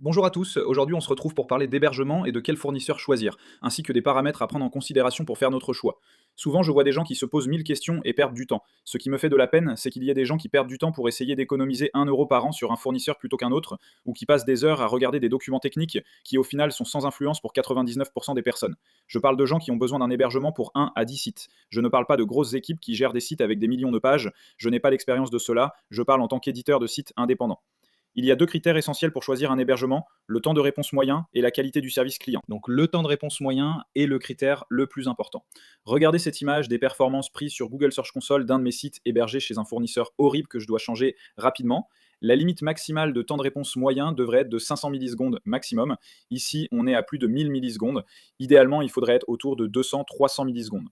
Bonjour à tous, aujourd'hui on se retrouve pour parler d'hébergement et de quel fournisseur choisir, ainsi que des paramètres à prendre en considération pour faire notre choix. Souvent je vois des gens qui se posent 1000 questions et perdent du temps. Ce qui me fait de la peine, c'est qu'il y a des gens qui perdent du temps pour essayer d'économiser 1 € par an sur un fournisseur plutôt qu'un autre, ou qui passent des heures à regarder des documents techniques qui au final sont sans influence pour 99% des personnes. Je parle de gens qui ont besoin d'un hébergement pour 1 à 10 sites. Je ne parle pas de grosses équipes qui gèrent des sites avec des millions de pages, je n'ai pas l'expérience de cela, je parle en tant qu'éditeur de sites indépendants. Il y a 2 critères essentiels pour choisir un hébergement, le temps de réponse moyen et la qualité du service client. Donc le temps de réponse moyen est le critère le plus important. Regardez cette image des performances prises sur Google Search Console d'un de mes sites hébergés chez un fournisseur horrible que je dois changer rapidement. La limite maximale de temps de réponse moyen devrait être de 500 millisecondes maximum. Ici, on est à plus de 1000 millisecondes. Idéalement, il faudrait être autour de 200-300 millisecondes.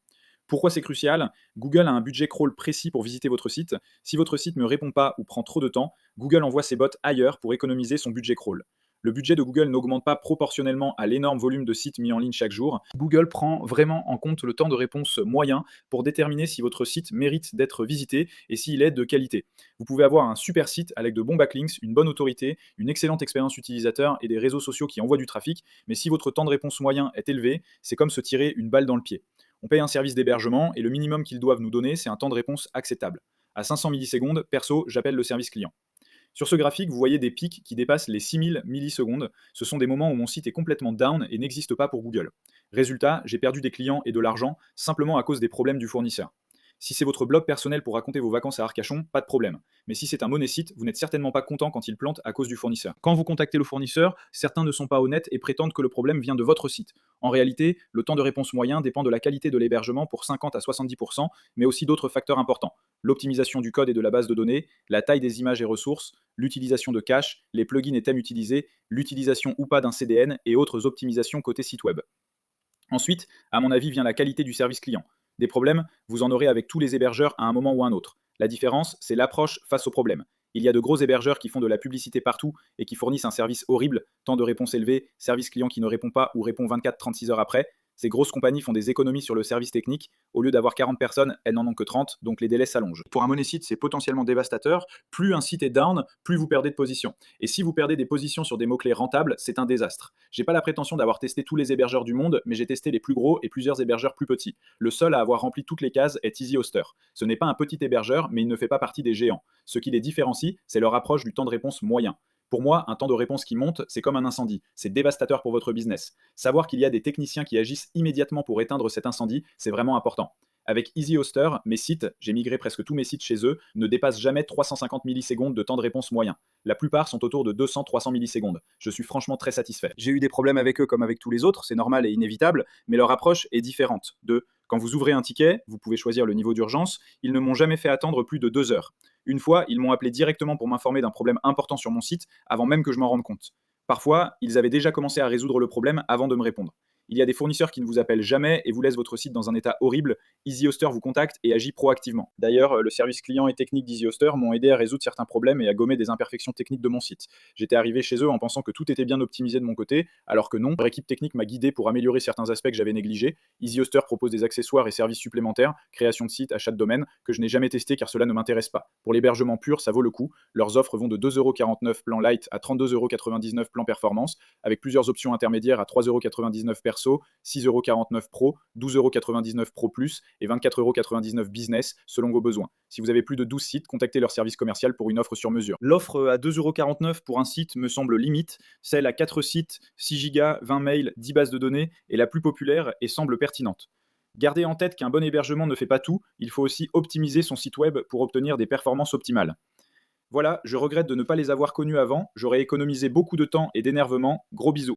Pourquoi c'est crucial? Google a un budget crawl précis pour visiter votre site. Si votre site ne répond pas ou prend trop de temps, Google envoie ses bots ailleurs pour économiser son budget crawl. Le budget de Google n'augmente pas proportionnellement à l'énorme volume de sites mis en ligne chaque jour. Google prend vraiment en compte le temps de réponse moyen pour déterminer si votre site mérite d'être visité et s'il est de qualité. Vous pouvez avoir un super site avec de bons backlinks, une bonne autorité, une excellente expérience utilisateur et des réseaux sociaux qui envoient du trafic, mais si votre temps de réponse moyen est élevé, c'est comme se tirer une balle dans le pied. On paye un service d'hébergement et le minimum qu'ils doivent nous donner, c'est un temps de réponse acceptable. À 500 millisecondes, perso, j'appelle le service client. Sur ce graphique, vous voyez des pics qui dépassent les 6000 millisecondes. Ce sont des moments où mon site est complètement down et n'existe pas pour Google. Résultat, j'ai perdu des clients et de l'argent simplement à cause des problèmes du fournisseur. Si c'est votre blog personnel pour raconter vos vacances à Arcachon, pas de problème. Mais si c'est un moné-site, vous n'êtes certainement pas content quand il plante à cause du fournisseur. Quand vous contactez le fournisseur, certains ne sont pas honnêtes et prétendent que le problème vient de votre site. En réalité, le temps de réponse moyen dépend de la qualité de l'hébergement pour 50 à 70%, mais aussi d'autres facteurs importants. L'optimisation du code et de la base de données, la taille des images et ressources, l'utilisation de cache, les plugins et thèmes utilisés, l'utilisation ou pas d'un CDN et autres optimisations côté site web. Ensuite, à mon avis, vient la qualité du service client. Des problèmes, vous en aurez avec tous les hébergeurs à un moment ou un autre. La différence, c'est l'approche face aux problèmes. Il y a de gros hébergeurs qui font de la publicité partout et qui fournissent un service horrible, temps de réponse élevé, service client qui ne répond pas ou répond 24-36 heures après. Ces grosses compagnies font des économies sur le service technique. Au lieu d'avoir 40 personnes, elles n'en ont que 30, donc les délais s'allongent. Pour un moné-site, c'est potentiellement dévastateur. Plus un site est down, plus vous perdez de position. Et si vous perdez des positions sur des mots-clés rentables, c'est un désastre. J'ai pas la prétention d'avoir testé tous les hébergeurs du monde, mais j'ai testé les plus gros et plusieurs hébergeurs plus petits. Le seul à avoir rempli toutes les cases est EasyHoster. Ce n'est pas un petit hébergeur, mais il ne fait pas partie des géants. Ce qui les différencie, c'est leur approche du temps de réponse moyen. Pour moi, un temps de réponse qui monte, c'est comme un incendie. C'est dévastateur pour votre business. Savoir qu'il y a des techniciens qui agissent immédiatement pour éteindre cet incendie, c'est vraiment important. Avec EasyHoster, mes sites, j'ai migré presque tous mes sites chez eux, ne dépassent jamais 350 millisecondes de temps de réponse moyen. La plupart sont autour de 200-300 millisecondes. Je suis franchement très satisfait. J'ai eu des problèmes avec eux comme avec tous les autres, c'est normal et inévitable, mais leur approche est différente. Quand vous ouvrez un ticket, vous pouvez choisir le niveau d'urgence, ils ne m'ont jamais fait attendre plus de 2 heures. Une fois, ils m'ont appelé directement pour m'informer d'un problème important sur mon site, avant même que je m'en rende compte. Parfois, ils avaient déjà commencé à résoudre le problème avant de me répondre. Il y a des fournisseurs qui ne vous appellent jamais et vous laissent votre site dans un état horrible. EasyHoster vous contacte et agit proactivement. D'ailleurs, le service client et technique d'EasyHoster m'ont aidé à résoudre certains problèmes et à gommer des imperfections techniques de mon site. J'étais arrivé chez eux en pensant que tout était bien optimisé de mon côté, alors que non. Leur équipe technique m'a guidé pour améliorer certains aspects que j'avais négligés. EasyHoster propose des accessoires et services supplémentaires, création de site, achat de domaine, que je n'ai jamais testé car cela ne m'intéresse pas. Pour l'hébergement pur, ça vaut le coup. Leurs offres vont de 2,49 € plan light à 32,99 € plan performance, avec plusieurs options intermédiaires à 3,99 € perso, 6,49 € pro, 12,99 € pro plus et 24,99 € business selon vos besoins. Si vous avez plus de 12 sites, contactez leur service commercial pour une offre sur mesure. L'offre à 2,49 € pour un site me semble limite. Celle à 4 sites, 6 Go, 20 mails, 10 bases de données est la plus populaire et semble pertinente. Gardez en tête qu'un bon hébergement ne fait pas tout, il faut aussi optimiser son site web pour obtenir des performances optimales. Voilà, je regrette de ne pas les avoir connus avant, j'aurais économisé beaucoup de temps et d'énervement. Gros bisous.